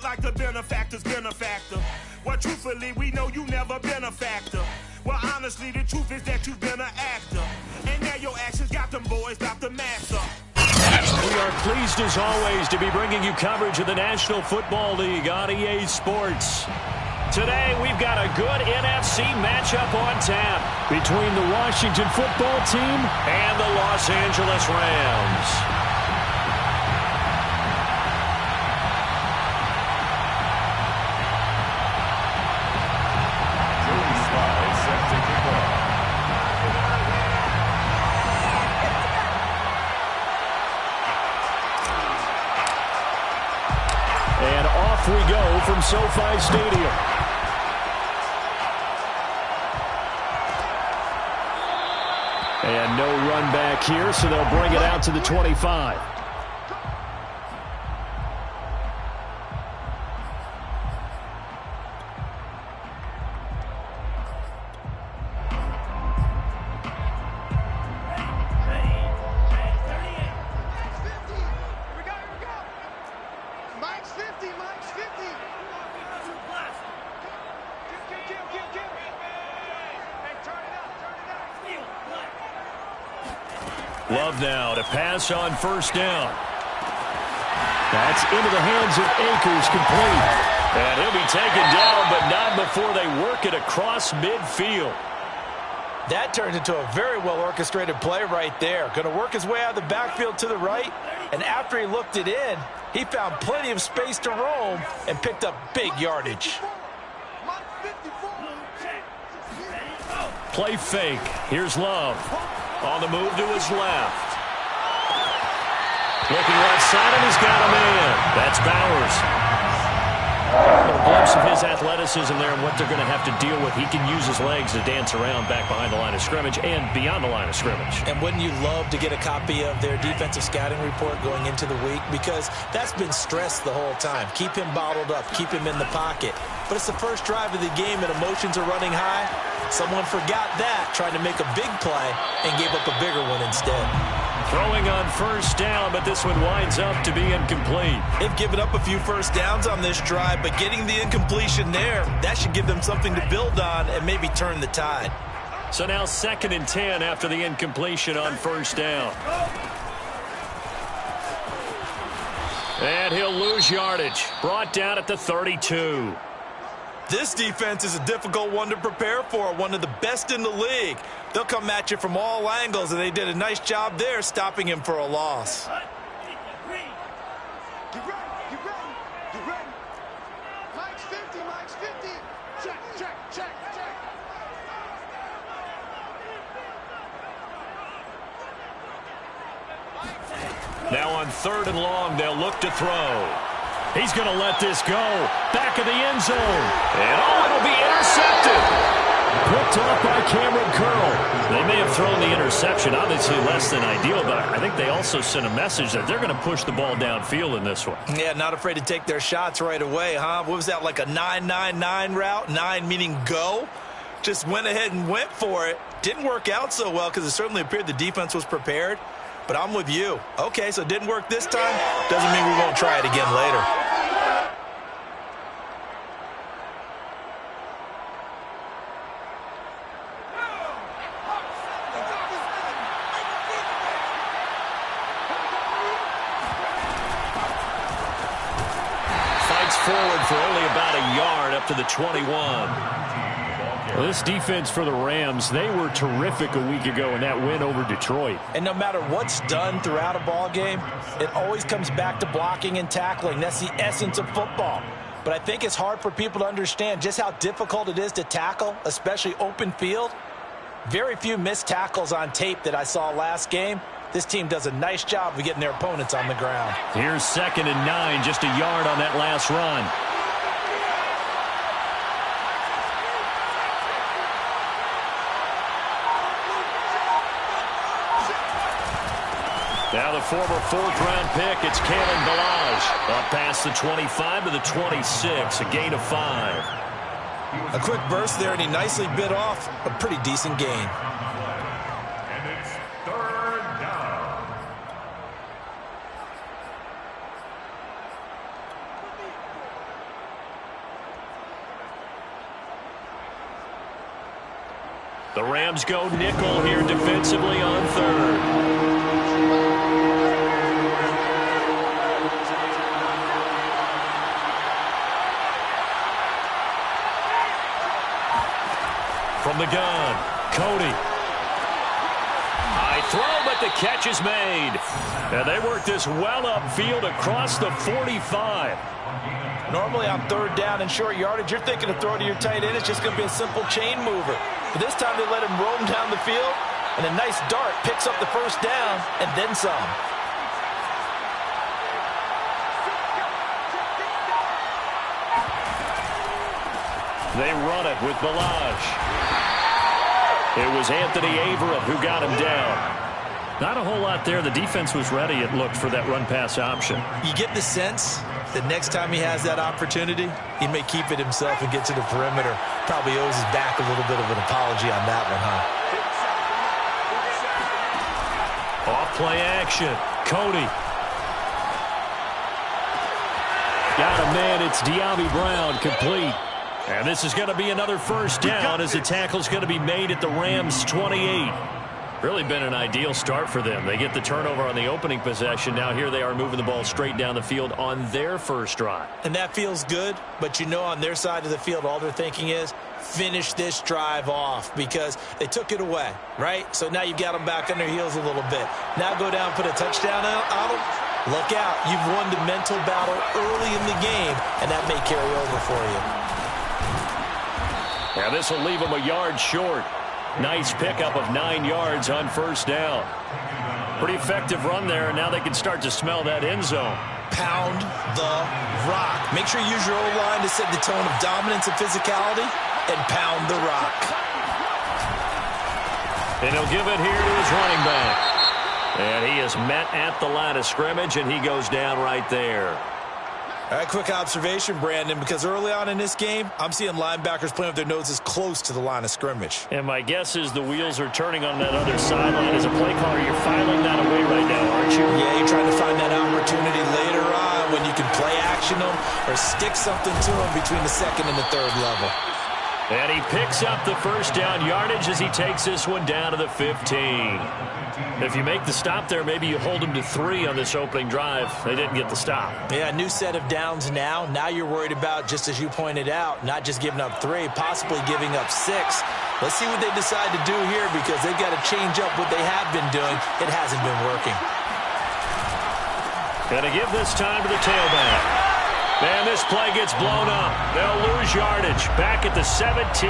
like the benefactor's benefactor. Well, truthfully, we know you never been a factor. Well, honestly, the truth is that you've been an actor. And now your actions got them boys about to mass up. We are pleased, as always, to be bringing you coverage of the National Football League on EA Sports. Today, we've got a good NFC matchup on tap between the Washington Football Team and the Los Angeles Rams. And off we go from SoFi Stadium. And no run back here, so they'll bring it out to the 25. Love now to pass on first down. That's into the hands of Akers, complete. And he'll be taken down, but not before they work it across midfield. That turned into a very well-orchestrated play right there. Going to work his way out of the backfield to the right, and after he looked it in, he found plenty of space to roam and picked up big yardage. Play fake. Here's Love. On the move to his left. Looking right side, and he's got a man. That's Bowers. A glimpse of his athleticism there and what they're going to have to deal with. He can use his legs to dance around back behind the line of scrimmage and beyond the line of scrimmage. And wouldn't you love to get a copy of their defensive scouting report going into the week? Because that's been stressed the whole time. Keep him bottled up. Keep him in the pocket. But it's the first drive of the game and emotions are running high. Someone forgot that, trying to make a big play, and gave up a bigger one instead. Throwing on first down, but this one winds up to be incomplete. They've given up a few first downs on this drive, but getting the incompletion there, that should give them something to build on and maybe turn the tide. So now 2nd and 10 after the incompletion on first down. And he'll lose yardage. Brought down at the 32. This defense is a difficult one to prepare for, one of the best in the league. They'll come at you from all angles, and they did a nice job there stopping him for a loss. Get ready. Mike's 50. Check. Now on 3rd and long, they'll look to throw. He's going to let this go. Back of the end zone. And it'll be intercepted. Picked up by Cameron Curl. They may have thrown the interception, obviously less than ideal, but I think they also sent a message that they're going to push the ball downfield in this one. Yeah, not afraid to take their shots right away, huh? What was that, like a 9-9-9 route? 9 meaning go? Just went ahead and went for it. Didn't work out so well because it certainly appeared the defense was prepared. But I'm with you. Okay, so it didn't work this time. Doesn't mean we won't try it again later. Fights forward for only about a yard up to the 21. Well, this defense for the Rams, they were terrific a week ago in that win over Detroit. And no matter what's done throughout a ball game, it always comes back to blocking and tackling. That's the essence of football. But I think it's hard for people to understand just how difficult it is to tackle, especially open field. Very few missed tackles on tape that I saw last game. This team does a nice job of getting their opponents on the ground. Here's 2nd and 9, just a yard on that last run. Now the former 4th-round pick, it's Kalen Ballage. Up past the 25 to the 26, a gain of 5. A quick burst there, and he nicely bit off a pretty decent gain. And it's 3rd down. The Rams go nickel here defensively on third. From the gun, Cody. High throw, but the catch is made. And they work this well upfield across the 45. Normally on third down and short yardage, you're thinking to throw to your tight end. It's just going to be a simple chain mover. But this time they let him roam down the field, and a nice dart picks up the first down and then some. They run it with Balaj. It was Anthony Averett who got him down. Not a whole lot there. The defense was ready, it looked, for that run-pass option. You get the sense that next time he has that opportunity, he may keep it himself and get to the perimeter. Probably owes his back a little bit of an apology on that one, huh? Off play action. Cody. Got a man. It's De'Ami Brown, complete. And this is going to be another first down as the tackle's going to be made at the Rams' 28. Really been an ideal start for them. They get the turnover on the opening possession. Now here they are moving the ball straight down the field on their first drive. And that feels good, but you know on their side of the field all they're thinking is finish this drive off because they took it away, right? So now you've got them back on their heels a little bit. Now go down, put a touchdown on them. Look out. You've won the mental battle early in the game, and that may carry over for you. Now this will leave them a yard short. Nice pickup of 9 yards on first down. Pretty effective run there, and now they can start to smell that end zone. Pound the rock. Make sure you use your O-line to set the tone of dominance and physicality, and pound the rock. And he'll give it here to his running back. And he is met at the line of scrimmage, and he goes down right there. All right, quick observation, Brandon, because early on in this game, I'm seeing linebackers playing with their noses close to the line of scrimmage. And my guess is the wheels are turning on that other sideline. As a play caller, you're filing that away right now, aren't you? Yeah, you're trying to find that opportunity later on when you can play action them or stick something to them between the second and the third level. And he picks up the first down yardage as he takes this one down to the 15. If you make the stop there, maybe you hold them to 3 on this opening drive. They didn't get the stop. Yeah, new set of downs now. Now you're worried about, just as you pointed out, not just giving up 3, possibly giving up 6. Let's see what they decide to do here because they've got to change up what they have been doing. It hasn't been working. Gonna give this time to the tailback. Man, this play gets blown up. They'll lose yardage. Back at the 17.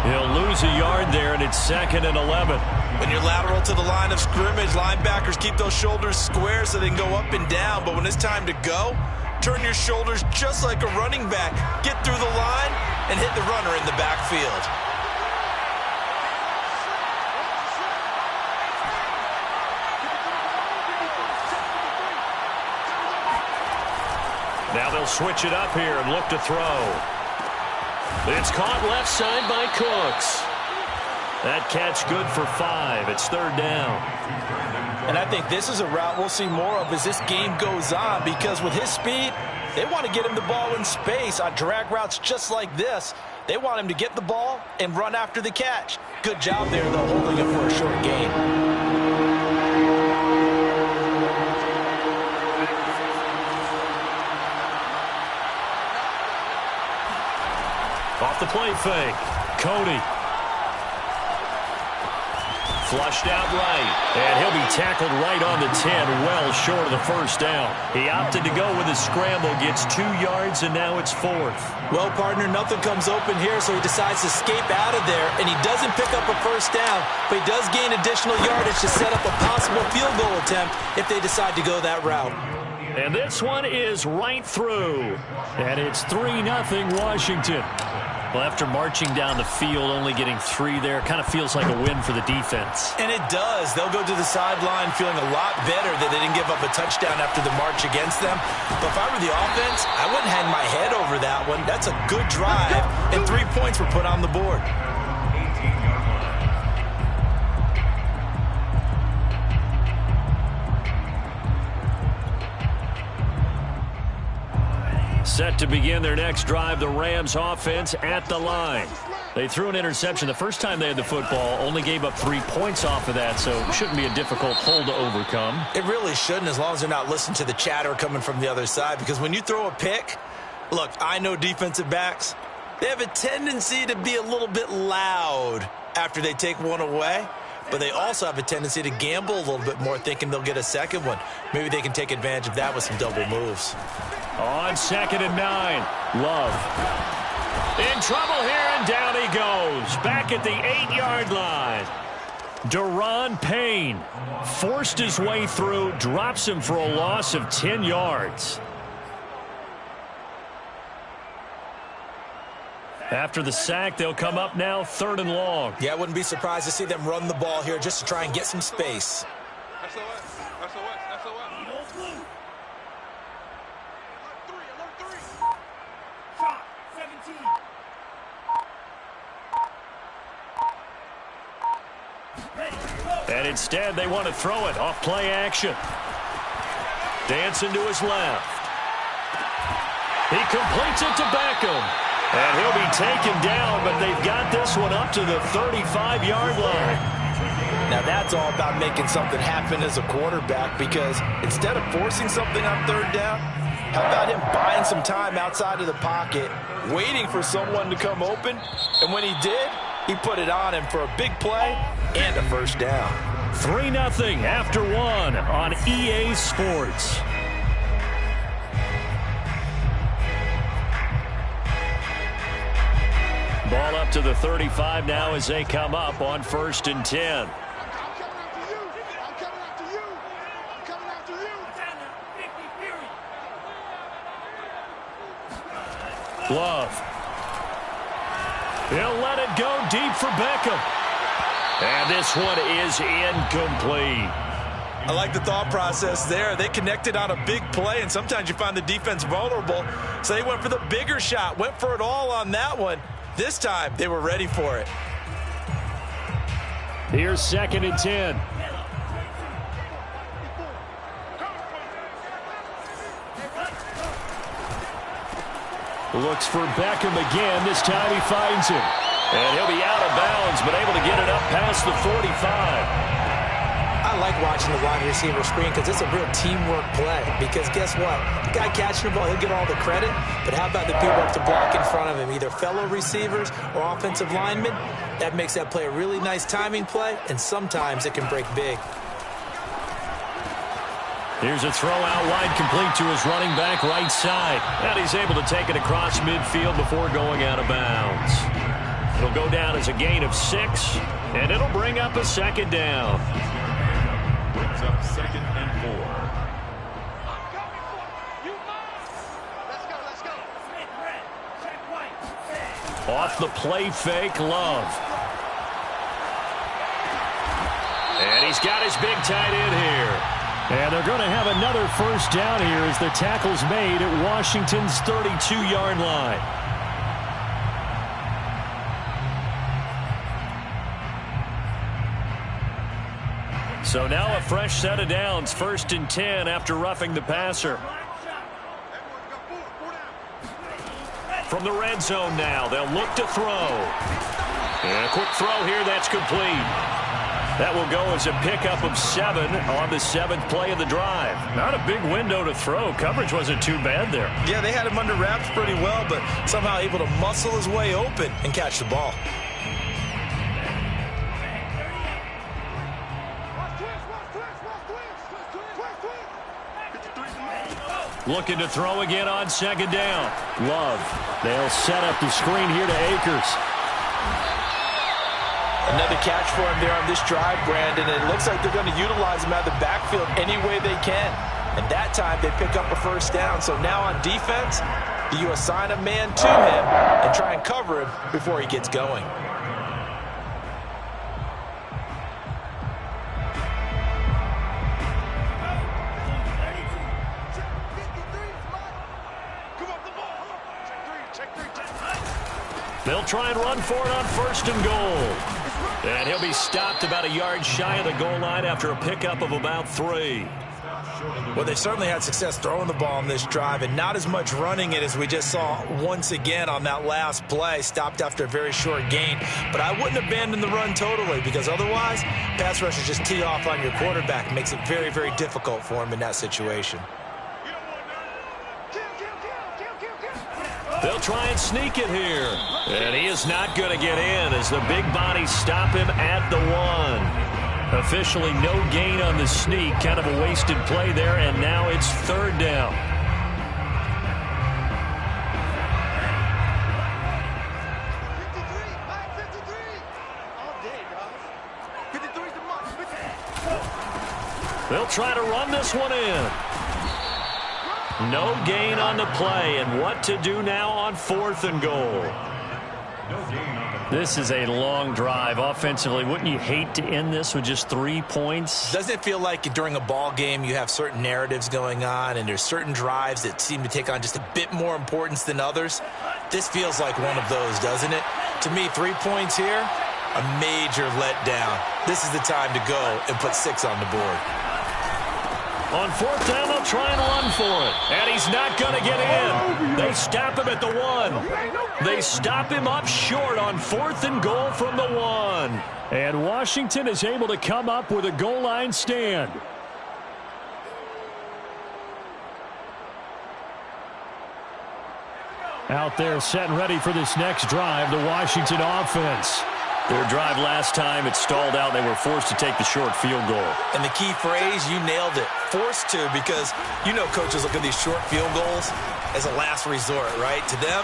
He'll lose a yard there, and it's 2nd and 11. When you're lateral to the line of scrimmage, linebackers keep those shoulders square so they can go up and down. But when it's time to go, turn your shoulders just like a running back. Get through the line and hit the runner in the backfield. Now they'll switch it up here and look to throw. It's caught left side by Cooks. That catch good for 5. It's 3rd down. And I think this is a route we'll see more of as this game goes on because with his speed, they want to get him the ball in space on drag routes just like this. They want him to get the ball and run after the catch. Good job there, though, holding it for a short gain. Off the play fake. Cody. Flushed out right. And he'll be tackled right on the 10, well short of the first down. He opted to go with a scramble, gets 2 yards, and now it's 4th. Well, partner, nothing comes open here, so he decides to escape out of there, and he doesn't pick up a first down, but he does gain additional yardage to set up a possible field goal attempt if they decide to go that route. And this one is right through. And it's 3-0 Washington. Well, after marching down the field, only getting 3 there, kind of feels like a win for the defense. And it does. They'll go to the sideline feeling a lot better that they didn't give up a touchdown after the march against them. But if I were the offense, I wouldn't hang my head over that one. That's a good drive, and 3 points were put on the board. Set to begin their next drive, the Rams offense at the line. They threw an interception the first time they had the football, only gave up 3 points off of that, so it shouldn't be a difficult hole to overcome. It really shouldn't, as long as they're not listening to the chatter coming from the other side, because when you throw a pick, look, I know defensive backs, they have a tendency to be a little bit loud after they take one away, but they also have a tendency to gamble a little bit more, thinking they'll get a second one. Maybe they can take advantage of that with some double moves. On 2nd and 9, Love. In trouble here, and down he goes. Back at the 8-yard line. Deron Payne forced his way through, drops him for a loss of 10 yards. After the sack, they'll come up now 3rd and long. Yeah, I wouldn't be surprised to see them run the ball here just to try and get some space. And instead, they want to throw it off play action. Dancing to his left. He completes it to Beckham. And he'll be taken down, but they've got this one up to the 35-yard line. Now that's all about making something happen as a quarterback, because instead of forcing something on 3rd down, how about him buying some time outside of the pocket, waiting for someone to come open, and when he did, he put it on him for a big play and a 1st down. 3-0 after 1 on EA Sports. Ball up to the 35 now as they come up on 1st and 10. Love. He'll let it go deep for Beckham. And this one is incomplete. I like the thought process there. They connected on a big play, and sometimes you find the defense vulnerable. So they went for the bigger shot, went for it all on that one. This time, they were ready for it. Here's 2nd and 10. Looks for Beckham again. This time he finds him. And he'll be out of bounds, but able to get it up past the 45. I like watching the wide receiver screen because it's a real teamwork play. Because guess what? The guy catching the ball, he'll get all the credit. But how about the people up to block in front of him, either fellow receivers or offensive linemen? That makes that play a really nice timing play, and sometimes it can break big. Here's a throw out wide, complete to his running back right side. And he's able to take it across midfield before going out of bounds. It'll go down as a gain of 6, and it'll bring up a 2nd down. Brings up 2nd and 4. Off the play fake, Love. And he's got his big tight end here. And they're going to have another 1st down here as the tackle's made at Washington's 32-yard line. So now a fresh set of downs, 1st and 10 after roughing the passer. From the red zone now, they'll look to throw. And a quick throw here, that's complete. That will go as a pickup of 7 on the 7th play of the drive. Not a big window to throw. Coverage wasn't too bad there. Yeah, they had him under wraps pretty well, but somehow able to muscle his way open and catch the ball. Looking to throw again on 2nd down. Love. They'll set up the screen here to Akers. Another catch for him there on this drive, Brandon. And it looks like they're going to utilize him out of the backfield any way they can. And that time they pick up a 1st down. So now on defense, do you assign a man to him and try and cover him before he gets going? They'll try and run for it on 1st and goal. And he'll be stopped about a yard shy of the goal line after a pickup of about 3. Well, they certainly had success throwing the ball on this drive and not as much running it as we just saw once again on that last play. Stopped after a very short gain. But I wouldn't abandon the run totally, because otherwise, pass rushers just tee off on your quarterback. It makes it very, very difficult for him in that situation. They'll try and sneak it here. And he is not going to get in as the big bodies stop him at the 1. Officially no gain on the sneak. Kind of a wasted play there, and now it's 3rd down. They'll try to run this one in. No gain on the play, and what to do now on 4th and goal. This is a long drive offensively. Wouldn't you hate to end this with just 3 points? Doesn't it feel like during a ball game you have certain narratives going on, and there's certain drives that seem to take on just a bit more importance than others? This feels like one of those, doesn't it? To me, 3 points here, a major letdown. This is the time to go and put 6 on the board. On 4th down, they'll try and run for it. And he's not going to get in. They stop him at the 1. They stop him up short on 4th and goal from the 1. And Washington is able to come up with a goal line stand. Out there set and ready for this next drive, the Washington offense. Their drive last time, it stalled out. They were forced to take the short field goal. And the key phrase, you nailed it. Forced to, because you know coaches look at these short field goals as a last resort, right? To them,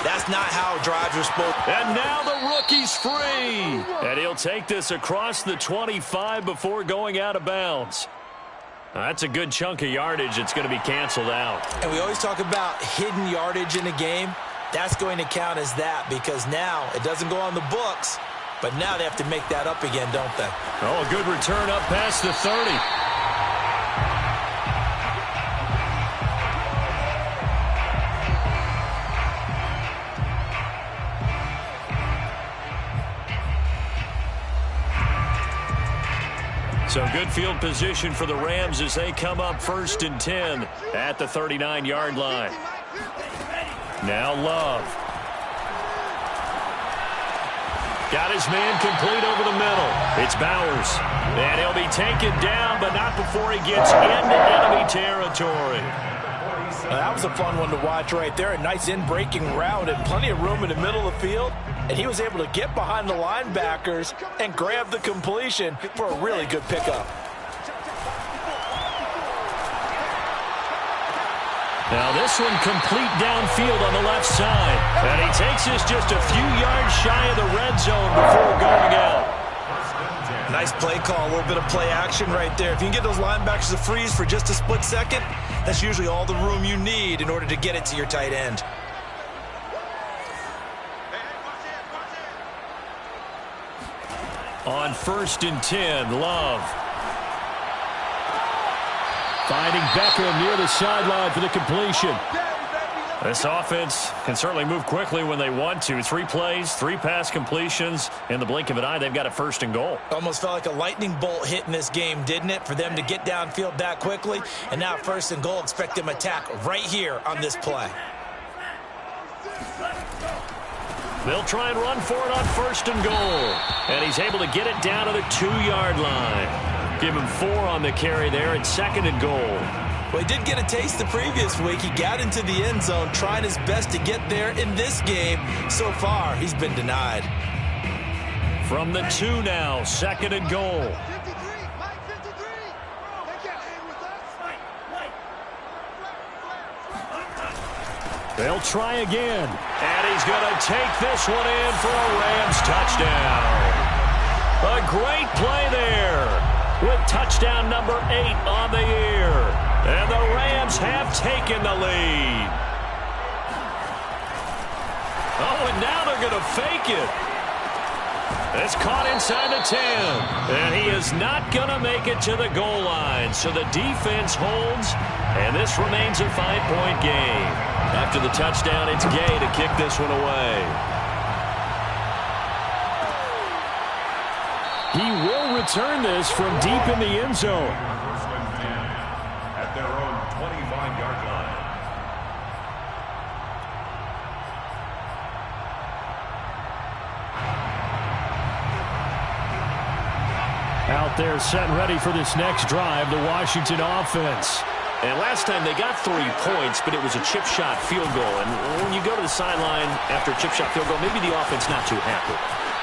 that's not how drives are supposed to. And now the rookie's free. And he'll take this across the 25 before going out of bounds. That's a good chunk of yardage. It's going to be canceled out. And we always talk about hidden yardage in a game. That's going to count as that, because now it doesn't go on the books. But now they have to make that up again, don't they? Oh, a good return up past the 30. So good field position for the Rams as they come up 1st and 10 at the 39-yard line. Now Love. Got his man complete over the middle. It's Bowers. And he'll be taken down, but not before he gets into enemy territory. That was a fun one to watch right there. A nice in-breaking route and plenty of room in the middle of the field. And he was able to get behind the linebackers and grab the completion for a really good pickup. Now this one complete downfield on the left side. And he takes this just a few yards shy of the red zone before going out. Nice play call, a little bit of play action right there. If you can get those linebackers to freeze for just a split second, that's usually all the room you need in order to get it to your tight end. On 1st and 10, Love. Finding Beckham near the sideline for the completion. This offense can certainly move quickly when they want to. 3 plays, 3 pass completions. In the blink of an eye, they've got a 1st and goal. Almost felt like a lightning bolt hit in this game, didn't it? For them to get downfield that quickly. And now 1st and goal, expect them to attack right here on this play. They'll try and run for it on 1st and goal. And he's able to get it down to the 2-yard line. Give him 4 on the carry there at 2nd and goal. Well, he did get a taste the previous week. He got into the end zone, trying his best to get there in this game. So far, he's been denied. From the 2 now, 2nd and goal. They'll try again. And he's going to take this one in for a Rams touchdown. A great play there, with touchdown number 8 on the year. And the Rams have taken the lead. Oh, and now they're going to fake it. It's caught inside the 10. And he is not going to make it to the goal line. So the defense holds, and this remains a 5-point game. After the touchdown, it's Gay to kick this one away. He will return this from deep in the end zone. Out there set ready for this next drive, the Washington offense. And last time they got 3 points, but it was a chip shot field goal. And when you go to the sideline after a chip shot field goal, maybe the offense not too happy.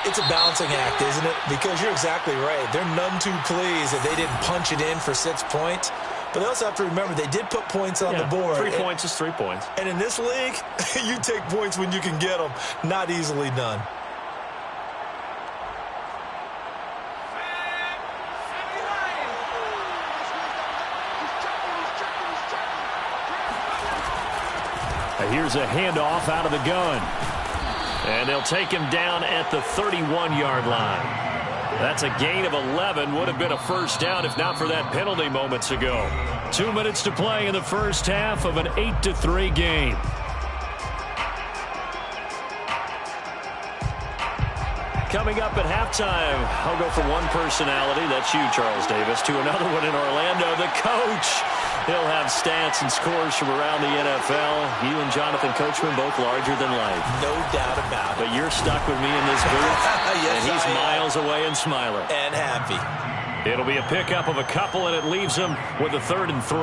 It's a balancing act, isn't it? Because you're exactly right. They're none too pleased that they didn't punch it in for 6 points. But they also have to remember they did put points on the board. 3 points is 3 points. And in this league, you take points when you can get them. Not easily done. Here's a handoff out of the gun. And they'll take him down at the 31-yard line. That's a gain of 11. Would have been a first down if not for that penalty moments ago. 2 minutes to play in the first half of an 8-3 game. Coming up at halftime, I'll go from one personality, that's you, Charles Davis, to another one in Orlando, the coach. He'll have stats and scores from around the NFL. You and Jonathan Coachman both larger than life. No doubt about it. But you're stuck with me in this booth, yes, and he's miles away and smiling. And happy. It'll be a pickup of a couple, and it leaves him with a 3rd and 3.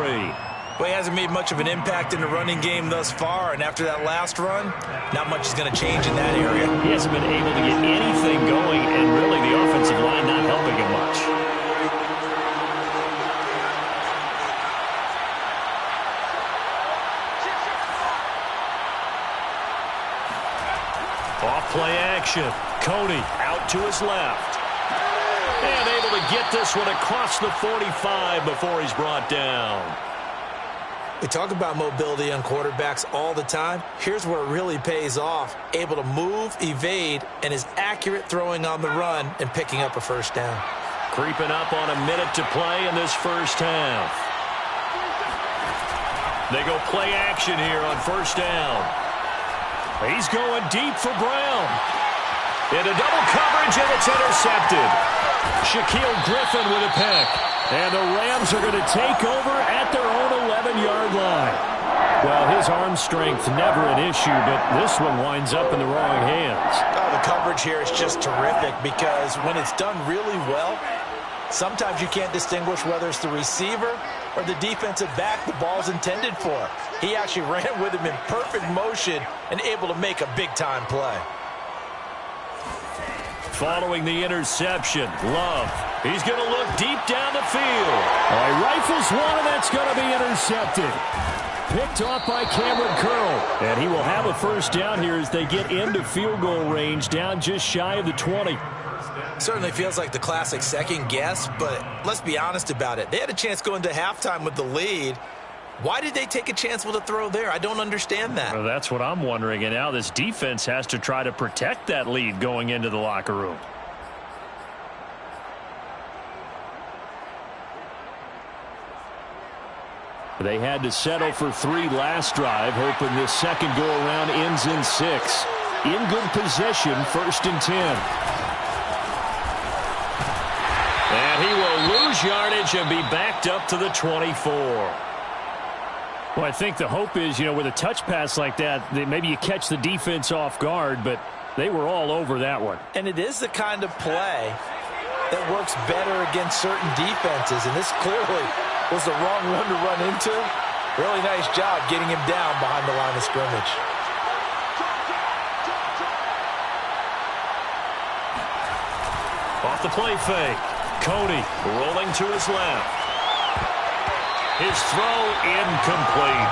Well, he hasn't made much of an impact in the running game thus far, and after that last run, not much is going to change in that area. He hasn't been able to get anything going, and really the offensive line not helping him much. Off-play action. Cody out to his left. And able to get this one across the 45 before he's brought down. We talk about mobility on quarterbacks all the time. Here's where it really pays off. Able to move, evade, and is accurate throwing on the run and picking up a first down. Creeping up on a minute to play in this first half. They go play action here on first down. He's going deep for Brown. Into double coverage, and it's intercepted. Shaquille Griffin with a pick. And the Rams are going to take over at their own 11-yard line. Well, his arm strength never an issue, but this one winds up in the wrong hands. Oh, the coverage here is just terrific because when it's done really well, sometimes you can't distinguish whether it's the receiver or the defensive back the ball's intended for. He actually ran with him in perfect motion and able to make a big-time play. Following the interception, Love. He's going to look deep down the field. All right, rifles one, and that's going to be intercepted. Picked off by Cameron Curl. And he will have a first down here as they get into field goal range, down just shy of the 20. Certainly feels like the classic second guess, but let's be honest about it. They had a chance going to halftime with the lead. Why did they take a chance with a throw there? I don't understand that. Well, that's what I'm wondering. And now this defense has to try to protect that lead going into the locker room. They had to settle for 3 last drive, hoping this second go-around ends in 6. In good position, 1st and 10. And he will lose yardage and be backed up to the 24. Well, I think the hope is, with a touch pass like that, maybe you catch the defense off guard, but they were all over that one. And it is the kind of play that works better against certain defenses, and this clearly was the wrong one to run into. Really nice job getting him down behind the line of scrimmage. Off the play fake. Cody rolling to his left. His throw incomplete.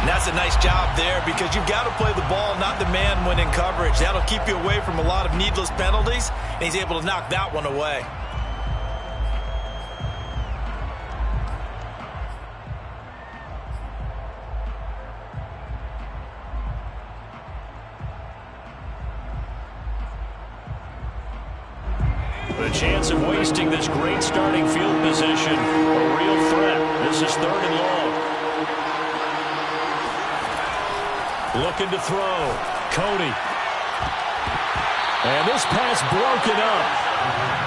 And that's a nice job there because you've got to play the ball, not the man when in coverage. That'll keep you away from a lot of needless penalties, and he's able to knock that one away. The chance of wasting this great starting field position, a real threat. This is 3rd and long. Looking to throw. Cody. And this pass broken up.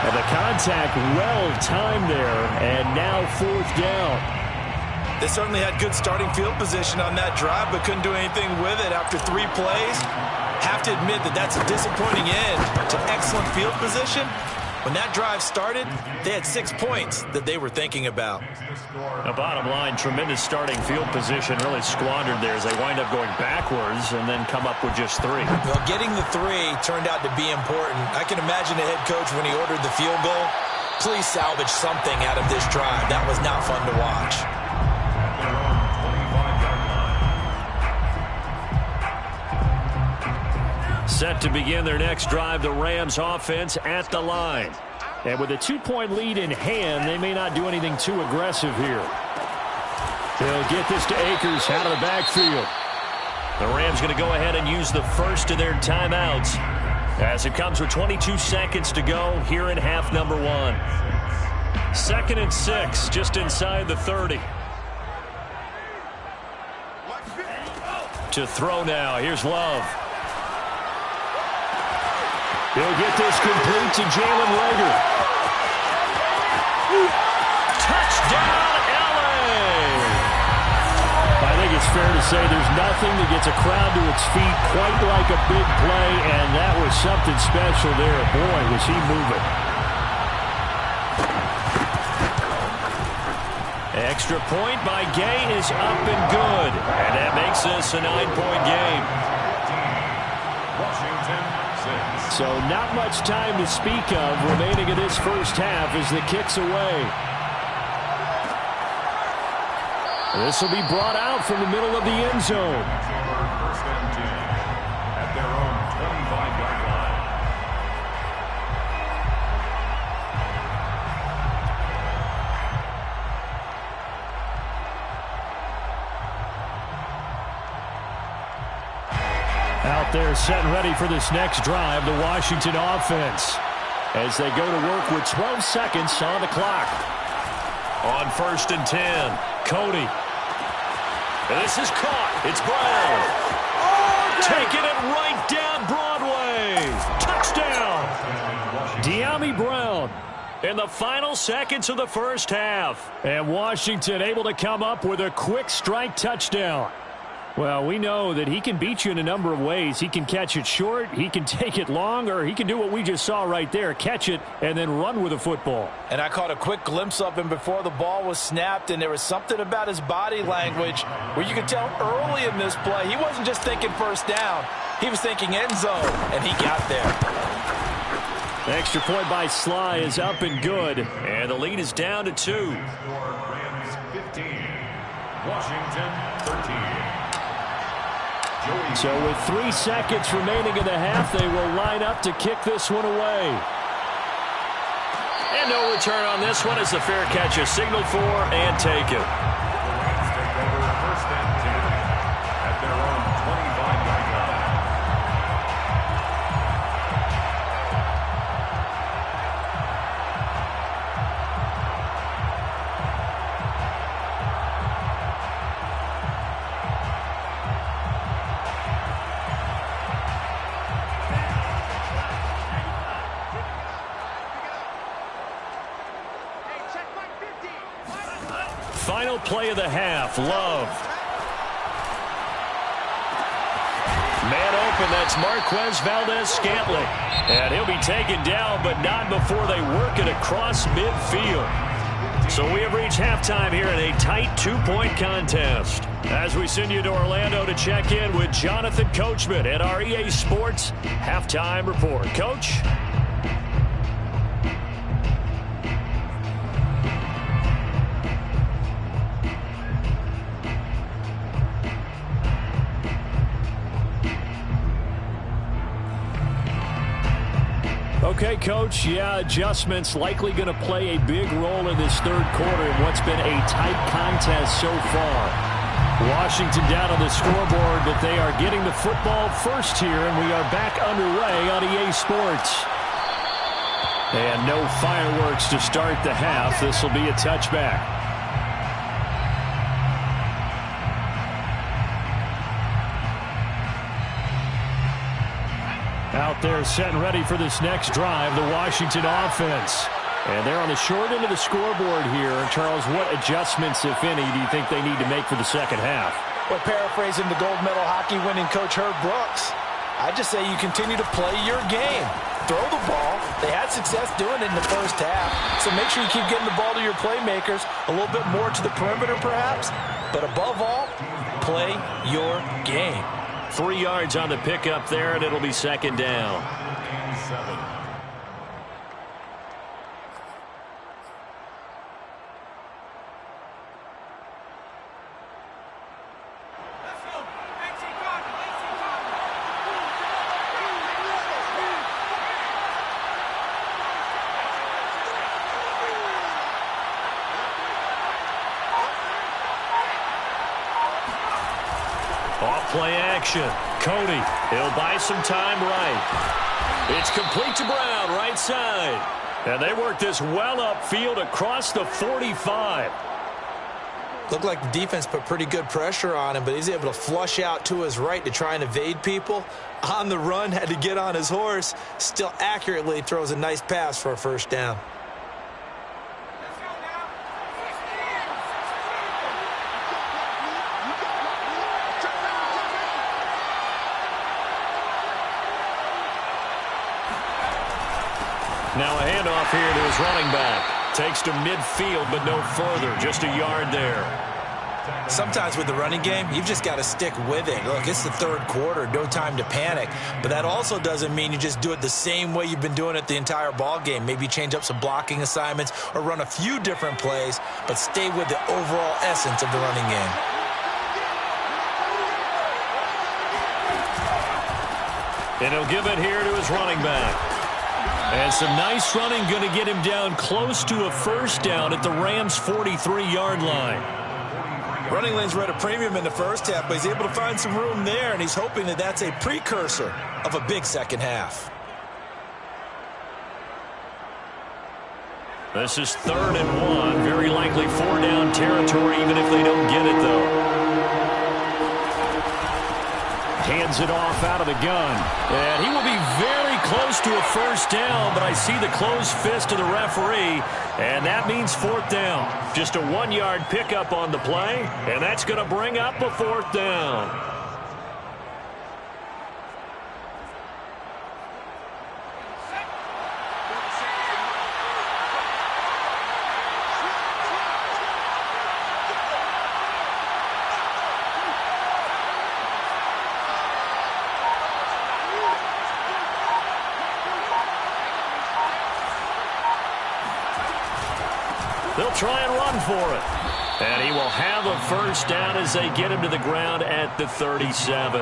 And the contact well-timed there, and now 4th down. They certainly had good starting field position on that drive, but couldn't do anything with it after 3 plays. Have to admit that that's a disappointing end to excellent field position. When that drive started, they had 6 points that they were thinking about. The bottom line, tremendous starting field position, really squandered there as they wind up going backwards and then come up with just 3. Well, getting the 3 turned out to be important. I can imagine the head coach when he ordered the field goal. Please salvage something out of this drive. That was not fun to watch. Set to begin their next drive, the Rams offense at the line. And with a 2-point lead in hand, they may not do anything too aggressive here. They'll get this to Akers out of the backfield. The Rams going to go ahead and use the first of their timeouts as it comes with 22 seconds to go here in half number 1. 2nd and 6, just inside the 30. To throw now, here's Love. He'll get this complete to Jalen Reagor. Touchdown, LA! I think it's fair to say there's nothing that gets a crowd to its feet quite like a big play, and that was something special there. Boy, was he moving. Extra point by Gay is up and good, and that makes this a 9-point game. So not much time to speak of remaining in this first half as the kick's away. This will be brought out from the middle of the end zone. First and 10 at their own 25-yard line. Out there set and ready for this next drive, the Washington offense, as they go to work with 12 seconds on the clock. On 1st and 10, Cody. This is caught. It's Brown. Taking it right down Broadway. Touchdown. De'Ami Brown in the final seconds of the first half. And Washington able to come up with a quick strike touchdown. Well, we know that he can beat you in a number of ways. He can catch it short, he can take it long, or he can do what we just saw right there, catch it and then run with the football. And I caught a quick glimpse of him before the ball was snapped, and there was something about his body language where you could tell early in this play he wasn't just thinking first down. He was thinking end zone, and he got there. The extra point by Sly is up and good, and the lead is down to 2. Rams 15, Washington 13. So with 3 seconds remaining in the half, they will line up to kick this one away. And no return on this one as the fair catch is signaled for and taken. The Rams take over 1st and 10 at their own 25-yard line. Final play of the half, Love. Man open, that's Marquez Valdez-Scantling. And he'll be taken down, but not before they work it across midfield. So we have reached halftime here in a tight 2-point contest. As we send you to Orlando to check in with Jonathan Coachman at our EA Sports Halftime Report. Coach? Okay, Coach, yeah, adjustments likely going to play a big role in this third quarter in what's been a tight contest so far. Washington down on the scoreboard, but they are getting the football first here, and we are back underway on EA Sports. And no fireworks to start the half. This will be a touchback. Out there set and ready for this next drive, the Washington offense. And they're on the short end of the scoreboard here. Charles, what adjustments, if any, do you think they need to make for the second half? Well, paraphrasing the gold medal hockey winning coach Herb Brooks, I just say you continue to play your game. Throw the ball. They had success doing it in the first half. So make sure you keep getting the ball to your playmakers, a little bit more to the perimeter perhaps. But above all, play your game. 3 yards on the pickup there, and it'll be second down. 7. Play action. Cody, he'll buy some time right. It's complete to Brown, right side. And they work this well upfield across the 45. Looked like the defense put pretty good pressure on him, but he's able to flush out to his right to try and evade people. On the run, had to get on his horse. Still accurately throws a nice pass for a first down. Now a handoff here to his running back. Takes to midfield, but no further. Just a yard there. Sometimes with the running game, you've just got to stick with it. Look, it's the third quarter, no time to panic. But that also doesn't mean you just do it the same way you've been doing it the entire ball game. Maybe change up some blocking assignments or run a few different plays, but stay with the overall essence of the running game. And he'll give it here to his running back. And some nice running, going to get him down close to a first down at the Rams' 43-yard line. Running lanes were at a premium in the first half, but he's able to find some room there, and he's hoping that that's a precursor of a big second half. This is 3rd and 1. Very likely 4-down territory, even if they don't get it, though. Hands it off out of the gun. And he will be very close to a first down, but I see the closed fist of the referee, and that means 4th down. Just a 1-yard pickup on the play, and that's going to bring up a 4th down. They'll try and run for it. And he will have a first down as they get him to the ground at the 37.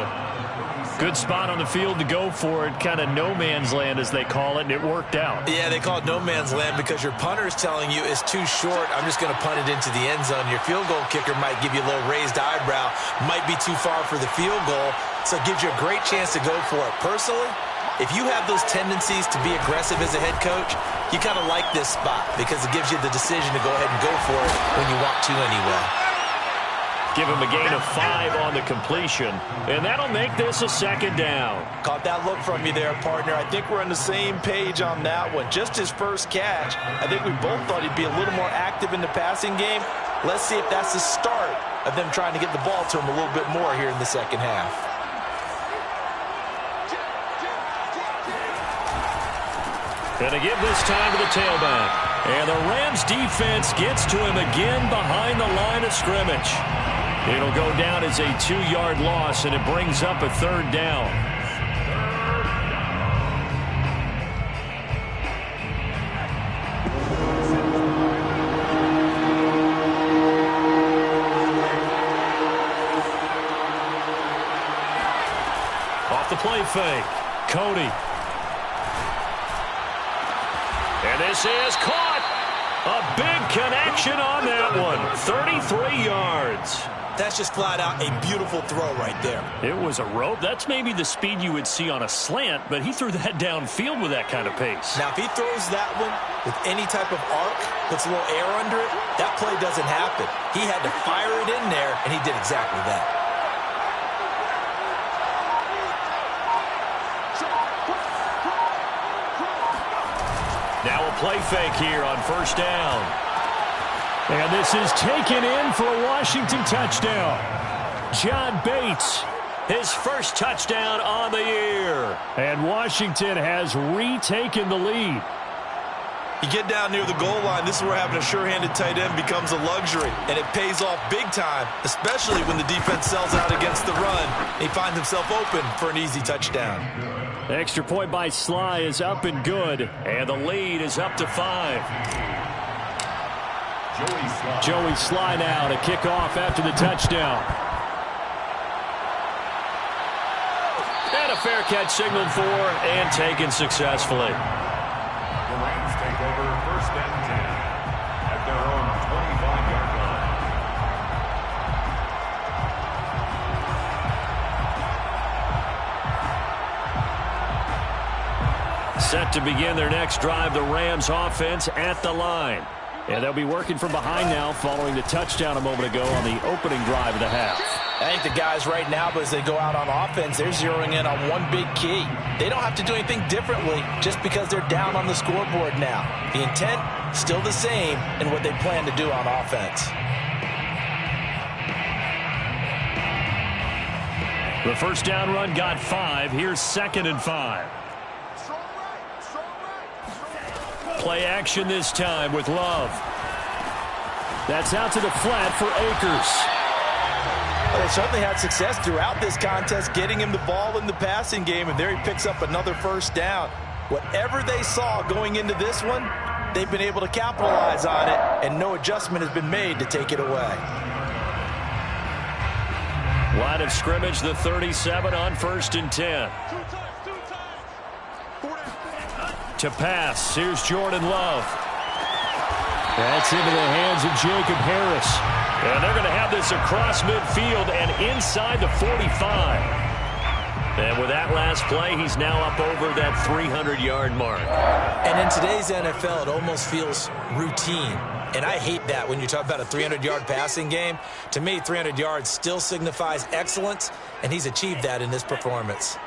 Good spot on the field to go for it. Kind of no man's land, as they call it, and it worked out. Yeah, they call it no man's land because your punter is telling you it's too short. I'm just going to punt it into the end zone. Your field goal kicker might give you a little raised eyebrow. Might be too far for the field goal, so it gives you a great chance to go for it. Personally, if you have those tendencies to be aggressive as a head coach, you kind of like this spot because it gives you the decision to go ahead and go for it when you want to anyway. Give him a gain of 5 on the completion, and that'll make this a 2nd down. Caught that look from you there, partner. I think we're on the same page on that one. Just his first catch, I think we both thought he'd be a little more active in the passing game. Let's see if that's the start of them trying to get the ball to him a little bit more here in the second half. Going to give this time to the tailback. And the Rams defense gets to him again behind the line of scrimmage. It'll go down as a 2-yard loss, and it brings up a 3rd down. Off the play fake. Cody. And this is caught. A big connection on that one. 33 yards. That's just flat out a beautiful throw right there. It was a rope. That's maybe the speed you would see on a slant, but he threw that downfield with that kind of pace. Now, if he throws that one with any type of arc, puts a little air under it, that play doesn't happen. He had to fire it in there, and he did exactly that. Now a play fake here on 1st down. And this is taken in for a Washington touchdown. John Bates his first touchdown on the year. And Washington has retaken the lead. You get down near the goal line, this is where having a sure-handed tight end becomes a luxury, and it pays off big time, especially when the defense sells out against the run. He finds himself open for an easy touchdown. The extra point by Sly is up and good, and the lead is up to 5. Joey Sly now to kick off after the touchdown. And a fair catch signaled for and taken successfully. The Rams take over 1st and 10 at their own 25-yard line. Set to begin their next drive, the Rams offense at the line. And they'll be working from behind now following the touchdown a moment ago on the opening drive of the half. I think the guys right now, but as they go out on offense, they're zeroing in on one big key. They don't have to do anything differently just because they're down on the scoreboard now. The intent, still the same in what they plan to do on offense. The first down run got 5. Here's 2nd and 5. Play action this time with Love. That's out to the flat for Akers. Well, they certainly had success throughout this contest, getting him the ball in the passing game, and there he picks up another first down. Whatever they saw going into this one, they've been able to capitalize on it, and no adjustment has been made to take it away. Line of scrimmage, the 37 on 1st and 10. To pass, here's Jordan Love. That's into the hands of Jacob Harris. And they're going to have this across midfield and inside the 45. And with that last play, he's now up over that 300-yard mark. And in today's NFL, it almost feels routine. And I hate that when you talk about a 300-yard passing game. To me, 300 yards still signifies excellence, and he's achieved that in this performance.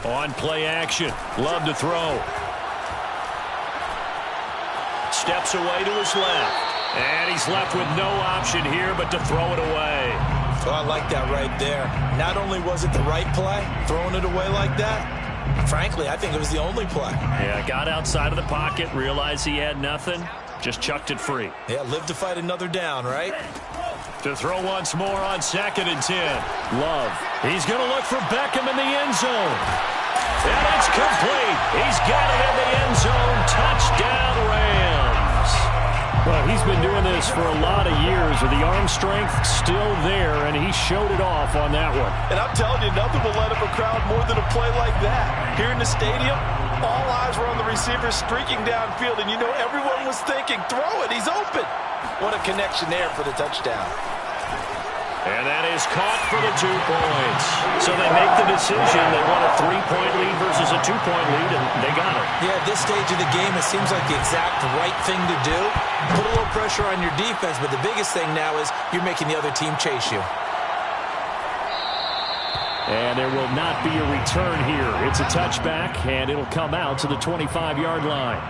On play action, Love to throw. Steps away to his left. And he's left with no option here but to throw it away. Well, I like that right there. Not only was it the right play, throwing it away like that, frankly, I think it was the only play. Yeah, got outside of the pocket, realized he had nothing, just chucked it free. Yeah, live to fight another down, right? To throw once more on 2nd and 10. Love. He's going to look for Beckham in the end zone. And it's complete. He's got it in the end zone. Touchdown, Rams. Well, he's been doing this for a lot of years with the arm strength still there, and he showed it off on that one. And I'm telling you, nothing will let up a crowd more than a play like that. Here in the stadium, all eyes were on the receiver streaking downfield, and you know everyone was thinking, throw it, he's open. What a connection there for the touchdown. And that is caught for the 2 points. So they make the decision. They want a 3-point lead versus a 2-point lead, and they got it. Yeah, at this stage of the game, it seems like the exact right thing to do. Put a little pressure on your defense, but the biggest thing now is you're making the other team chase you. And there will not be a return here. It's a touchback, and it'll come out to the 25-yard line.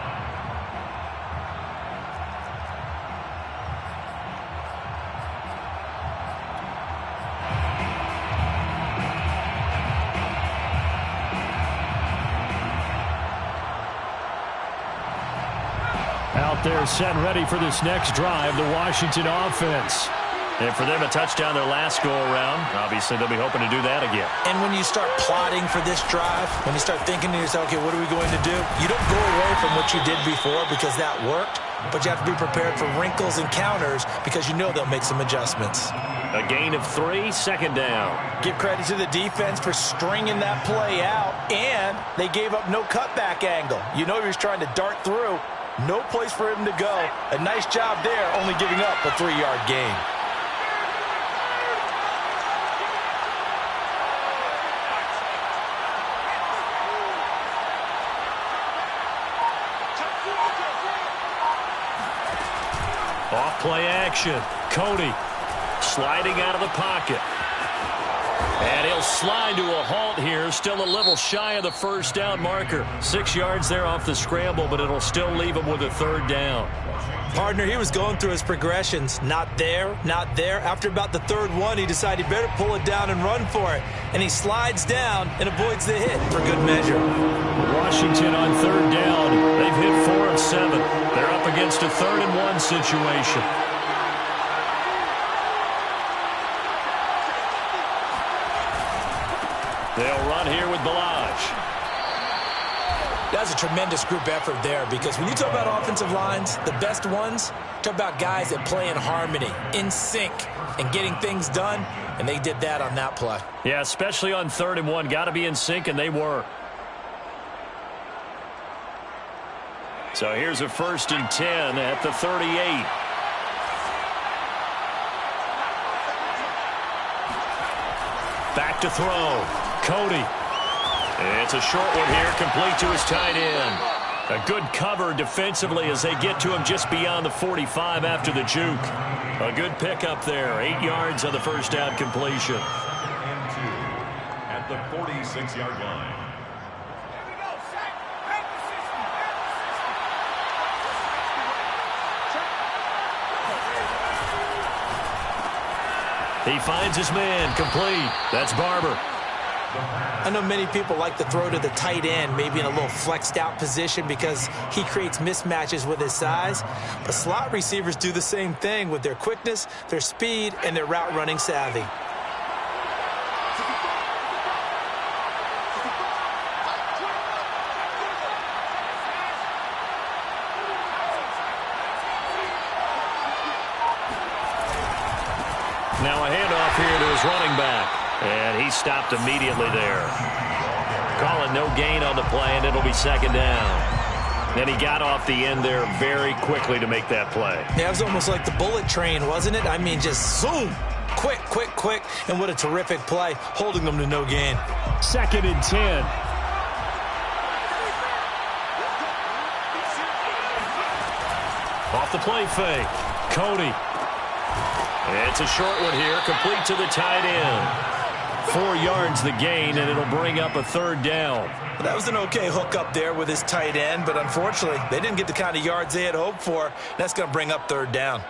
Out there set and ready for this next drive, the Washington offense. And for them, a touchdown their last go-around. Obviously, they'll be hoping to do that again. And when you start plotting for this drive, when you start thinking to yourself, okay, what are we going to do? You don't go away from what you did before because that worked, but you have to be prepared for wrinkles and counters because you know they'll make some adjustments. A gain of 3, 2nd down. Give credit to the defense for stringing that play out, and they gave up no cutback angle. You know he was trying to dart through. No place for him to go. A nice job there, only giving up a 3-yard gain. Off play action. Cody sliding out of the pocket. And he'll slide to a halt here, still a little shy of the first down marker. 6 yards there off the scramble, but it'll still leave him with a third down. Partner, he was going through his progressions. Not there, not there. After about the third one, he decided he better pull it down and run for it. And he slides down and avoids the hit for good measure. Washington on third down. They've hit 4 of 7. They're up against a 3rd and 1 situation. They'll run here with Balaj. That's a tremendous group effort there, because when you talk about offensive lines, the best ones, talk about guys that play in harmony, in sync, and getting things done, and they did that on that play. Yeah, especially on 3rd and 1. Got to be in sync, and they were. So here's a 1st and 10 at the 38. Back to throw. Cody. It's a short one here, complete to his tight end. A good cover defensively as they get to him just beyond the 45 after the juke. A good pickup there. 8 yards on the first down completion. And 2 at the 46-yard line. He finds his man, complete. That's Barber. I know many people like to throw to the tight end, maybe in a little flexed out position because he creates mismatches with his size. But slot receivers do the same thing with their quickness, their speed, and their route running savvy. Now a handoff here to his running back. And he stopped immediately there. Calling no gain on the play, and it'll be 2nd down. Then he got off the end there very quickly to make that play. Yeah, it was almost like the bullet train, wasn't it? I mean, just zoom. Quick, quick, quick. And what a terrific play, holding them to no gain. 2nd and 10. Off the play fake. Cody. It's a short one here, complete to the tight end. 4 yards the gain, and it'll bring up a 3rd down. Well, that was an okay hookup there with his tight end, but unfortunately, they didn't get the kind of yards they had hoped for. That's going to bring up 3rd down.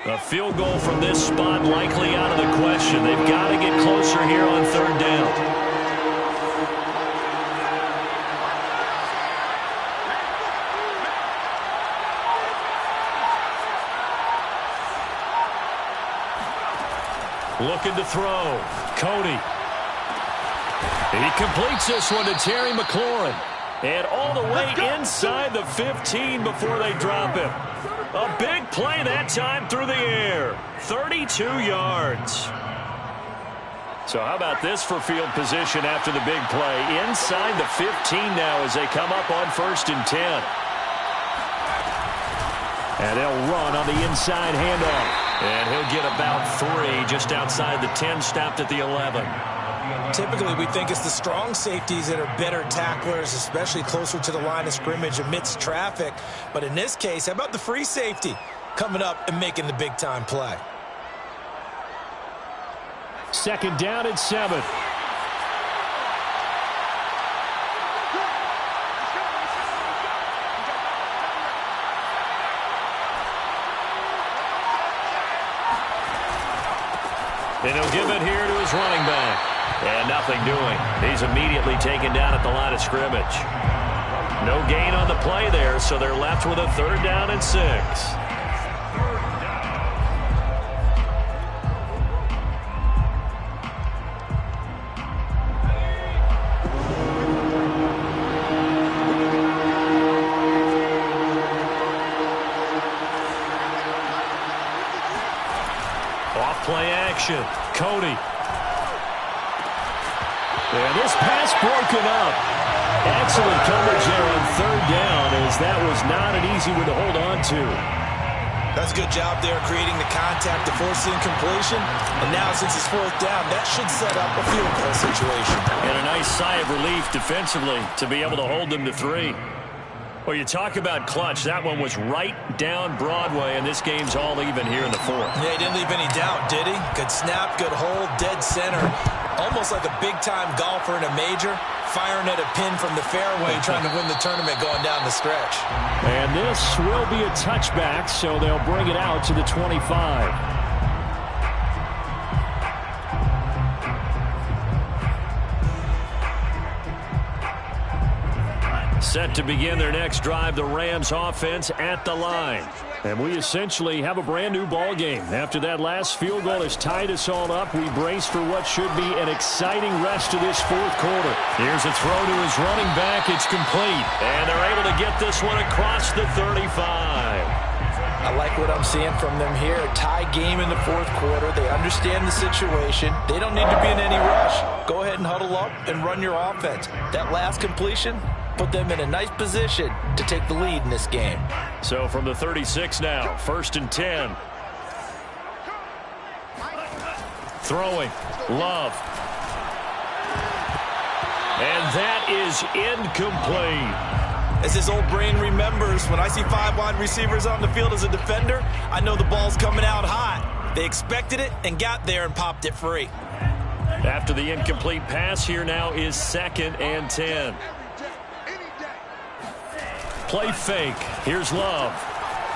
A field goal from this spot likely out of the question. They've got to get closer here on 3rd down. Looking to throw. Cody. He completes this one to Terry McLaurin. And all the way inside the 15 before they drop him. A big play that time through the air. 32 yards. So how about this for field position after the big play? Inside the 15 now as they come up on 1st and 10. And they'll run on the inside handoff. And he'll get about 3 just outside the 10, stopped at the 11. Typically, we think it's the strong safeties that are better tacklers, especially closer to the line of scrimmage amidst traffic. But in this case, how about the free safety coming up and making the big-time play? 2nd down and 7. And he'll give it here to his running back. And nothing doing. He's immediately taken down at the line of scrimmage. No gain on the play there, so they're left with a 3rd down and 6. Off-play action. Cody. And this pass broken up. Excellent coverage there on 3rd down, as that was not an easy one to hold on to. That's a good job there creating the contact to force the incompletion. And now since it's 4th down, that should set up a field goal situation. And a nice sigh of relief defensively to be able to hold them to 3. Well, you talk about clutch. That one was right down Broadway, and this game's all even here in the fourth. Yeah, he didn't leave any doubt, did he? Good snap, good hold, dead center. Almost like a big-time golfer in a major, firing at a pin from the fairway, trying to win the tournament going down the stretch. And this will be a touchback, so they'll bring it out to the 25. Set to begin their next drive, the Rams offense at the line. And we essentially have a brand new ball game. After that last field goal has tied us all up, we brace for what should be an exciting rest of this fourth quarter. Here's a throw to his running back. It's complete. And they're able to get this one across the 35. I like what I'm seeing from them here. A tie game in the fourth quarter. They understand the situation. They don't need to be in any rush. Go ahead and huddle up and run your offense. That last completion put them in a nice position to take the lead in this game. So from the 36 now, 1st and 10. Throwing, Love. And that is incomplete. As his old brain remembers, when I see 5 wide receivers on the field as a defender, I know the ball's coming out hot. They expected it and got there and popped it free. After the incomplete pass, here now is 2nd and 10. Play fake. Here's Love.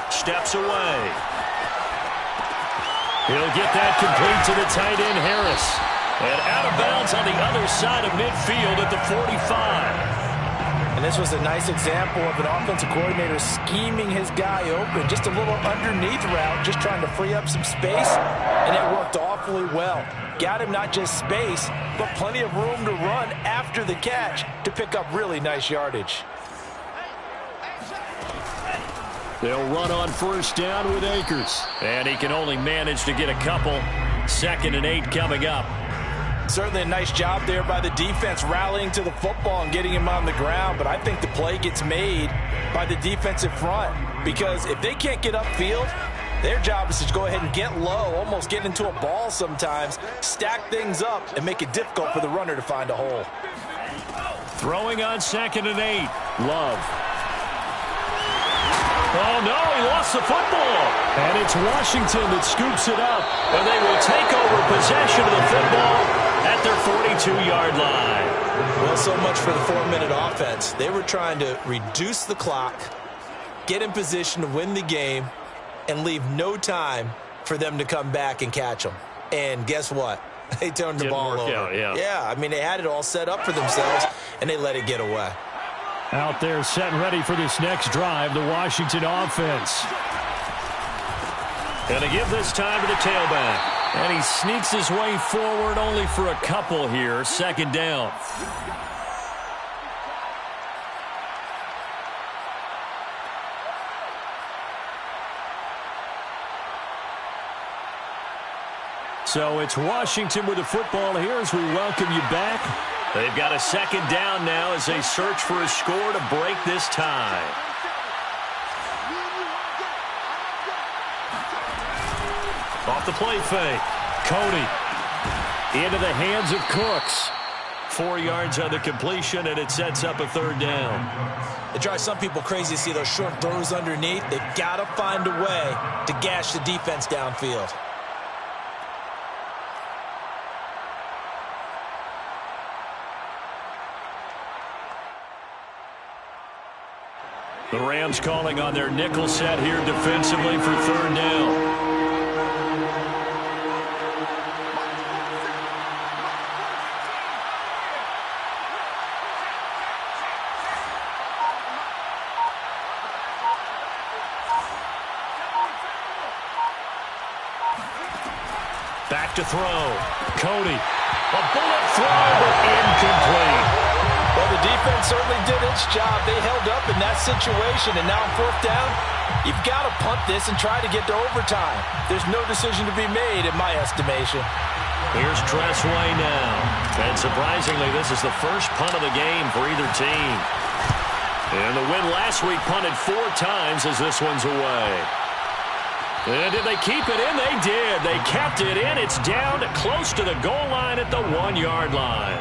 Steps away. He'll get that complete to the tight end, Harris. And out of bounds on the other side of midfield at the 45. And this was a nice example of an offensive coordinator scheming his guy open. Just a little underneath route, just trying to free up some space. And it worked awfully well. Got him not just space, but plenty of room to run after the catch to pick up really nice yardage. They'll run on 1st down with Akers. And he can only manage to get a couple. 2nd and 8 coming up. Certainly a nice job there by the defense rallying to the football and getting him on the ground. But I think the play gets made by the defensive front. Because if they can't get upfield, their job is to go ahead and get low, almost get into a ball sometimes, stack things up, and make it difficult for the runner to find a hole. Throwing on 2nd and 8. Love. Oh, no, he lost the football. And it's Washington that scoops it up. And they will take over possession of the football at their 42-yard line. Well, so much for the 4-minute offense. They were trying to reduce the clock, get in position to win the game, and leave no time for them to come back and catch them. And guess what? They turned the ball over. Out, yeah, I mean, they had it all set up for themselves, and they let it get away. Out there set and ready for this next drive, the Washington offense. And to give this time to the tailback. And he sneaks his way forward only for a couple here. 2nd down. So it's Washington with the football here as we welcome you back. They've got a 2nd down now as they search for a score to break this tie. Off the play fake. Cody into the hands of Cooks. 4 yards on the completion, and it sets up a 3rd down. It drives some people crazy to see those short throws underneath. They've got to find a way to gash the defense downfield. The Rams calling on their nickel set here defensively for 3rd down. Back to throw. Cody. A bullet throw, but incomplete. Well, the defense certainly did its job. They held up in that situation, and now on 4th down, you've got to punt this and try to get to overtime. There's no decision to be made, in my estimation. Here's Tressway now. And surprisingly, this is the first punt of the game for either team. And the win last week punted 4 times as this one's away. And did they keep it in? They did. They kept it in. It's down close to the goal line at the 1-yard line.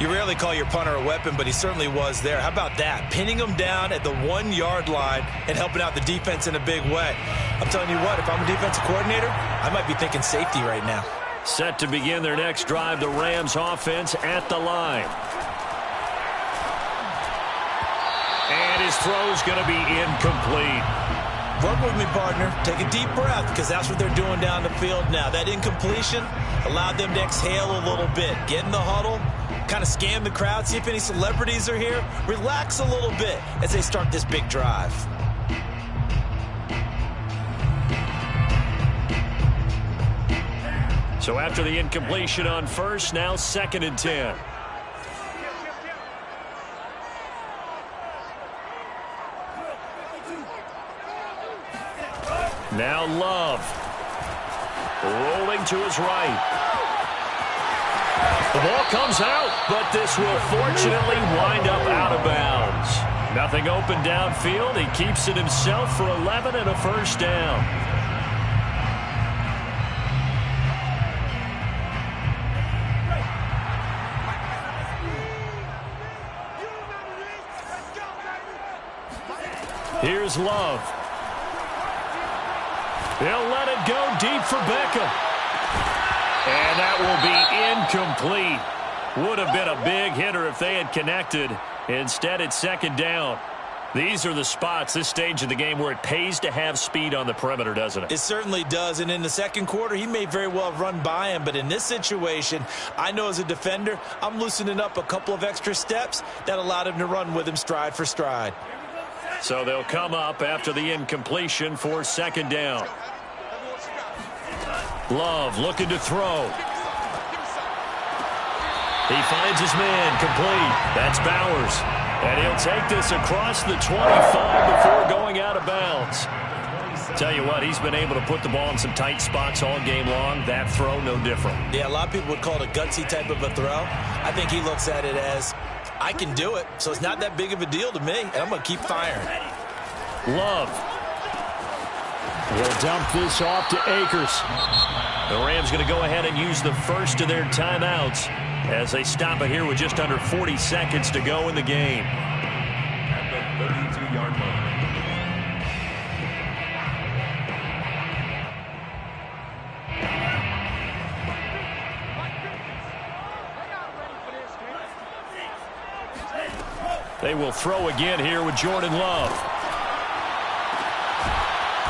You rarely call your punter a weapon, but he certainly was there. How about that? Pinning him down at the 1-yard line and helping out the defense in a big way. I'm telling you what, if I'm a defensive coordinator, I might be thinking safety right now. Set to begin their next drive, the Rams offense at the line. And his throw's going to be incomplete. Work with me, partner. Take a deep breath, because that's what they're doing down the field now. That incompletion allowed them to exhale a little bit. Get in the huddle, kind of scan the crowd, see if any celebrities are here. Relax a little bit as they start this big drive. So after the incompletion on first, now 2nd and 10. Now Love. Rolling to his right. The ball comes out, but this will fortunately wind up out of bounds. Nothing open downfield. He keeps it himself for 11 and a first down. Here's Love. He'll let it go deep for Beckham. And that will be incomplete. Would have been a big hitter if they had connected. Instead, it's 2nd down. These are the spots, this stage of the game, where it pays to have speed on the perimeter, doesn't it? It certainly does. And in the second quarter, he may very well have run by him. But in this situation, I know as a defender, I'm loosening up a couple of extra steps that allowed him to run with him stride for stride. So they'll come up after the incompletion for 2nd down. Love looking to throw. He finds his man complete. That's Bowers. And he'll take this across the 25 before going out of bounds. Tell you what, he's been able to put the ball in some tight spots all game long. That throw, no different. Yeah, a lot of people would call it a gutsy type of a throw. I think he looks at it as, I can do it, so it's not that big of a deal to me, and I'm going to keep firing. Love. Will dump this off to Akers. The Rams going to go ahead and use the first of their timeouts as they stop it here with just under 40 seconds to go in the game. At the 32-yard line. They will throw again here with Jordan Love.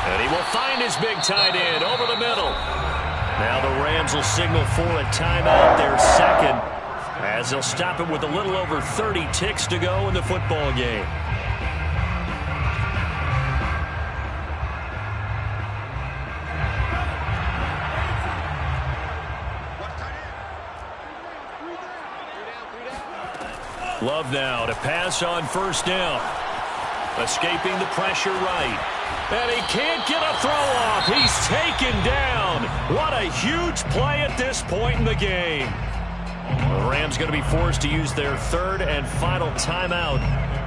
And he will find his big tight end over the middle. Now the Rams will signal for a timeout, their second, as they'll stop it with a little over 30 ticks to go in the football game. Love now to pass on first down. Escaping the pressure right. And he can't get a throw off. He's taken down. What a huge play at this point in the game. The Rams going to be forced to use their third and final timeout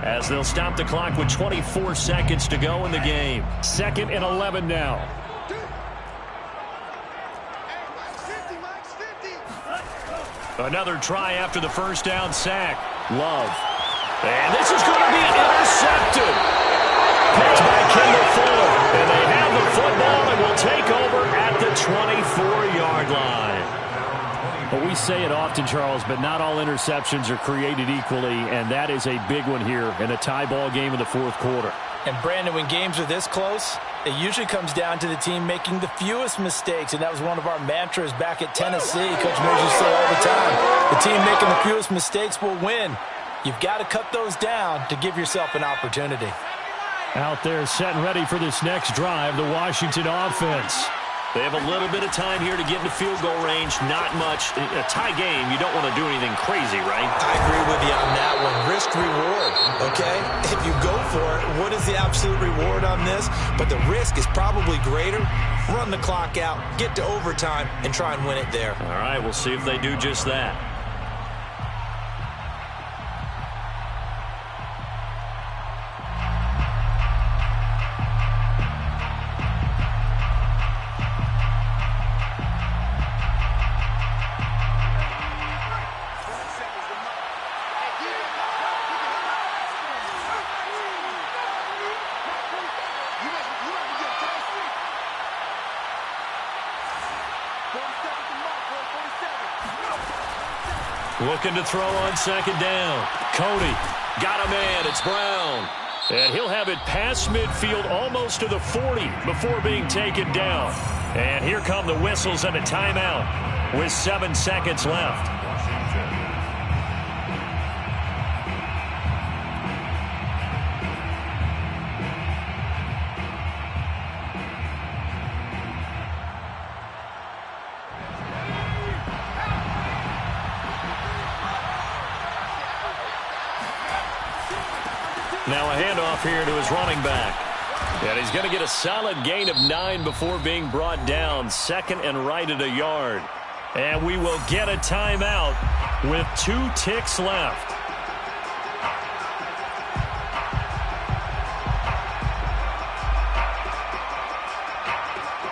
as they'll stop the clock with 24 seconds to go in the game. 2nd and 11 now. Another try after the first down sack. Love. And this is going to be intercepted. Picked by Kendall Fuller. And they have the football and will take over at the 24-yard line. Well, we say it often, Charles, but not all interceptions are created equally, and that is a big one here in a tie ball game in the fourth quarter. And, Brandon, when games are this close, it usually comes down to the team making the fewest mistakes, and that was one of our mantras back at Tennessee. Coach Moses used to say all the time, the team making the fewest mistakes will win. You've got to cut those down to give yourself an opportunity. Out there set and ready for this next drive, the Washington offense. They have a little bit of time here to get into field goal range. Not much. In a tie game, you don't want to do anything crazy, right? I agree with you on that one. Risk-reward, okay? If you go for it, what is the absolute reward on this? But the risk is probably greater. Run the clock out, get to overtime, and try and win it there. All right, we'll see if they do just that. Looking to throw on second down. Cody got a man. It's Brown. And he'll have it past midfield almost to the 40 before being taken down. And here come the whistles and a timeout with 7 seconds left. Now a handoff here to his running back. And he's going to get a solid gain of 9 before being brought down. Second and right at a yard. And we will get a timeout with 2 ticks left.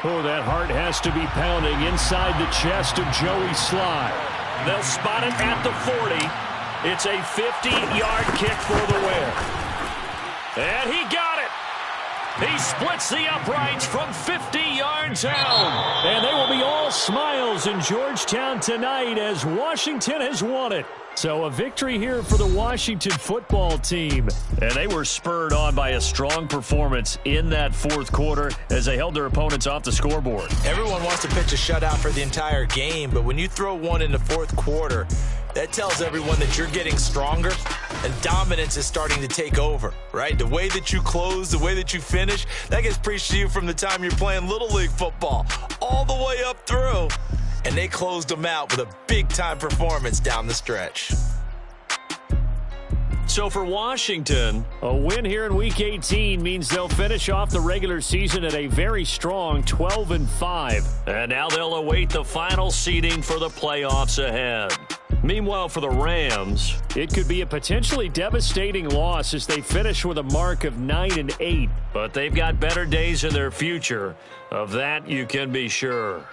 Oh, that heart has to be pounding inside the chest of Joey Sly. They'll spot it at the 40. It's a 50-yard kick for the win. And he got it. He splits the uprights from 50 yards out. And they will be all smiles in Georgetown tonight as Washington has won it. So a victory here for the Washington football team. And they were spurred on by a strong performance in that fourth quarter as they held their opponents off the scoreboard. Everyone wants to pitch a shutout for the entire game, but when you throw one in the fourth quarter, that tells everyone that you're getting stronger and dominance is starting to take over, right? The way that you close, the way that you finish, that gets preached to you from the time you're playing Little League football all the way up through. And they closed them out with a big-time performance down the stretch. So for Washington, a win here in Week 18 means they'll finish off the regular season at a very strong 12-5. And now they'll await the final seeding for the playoffs ahead. Meanwhile, for the Rams, it could be a potentially devastating loss as they finish with a mark of 9-8. But they've got better days in their future. Of that, you can be sure.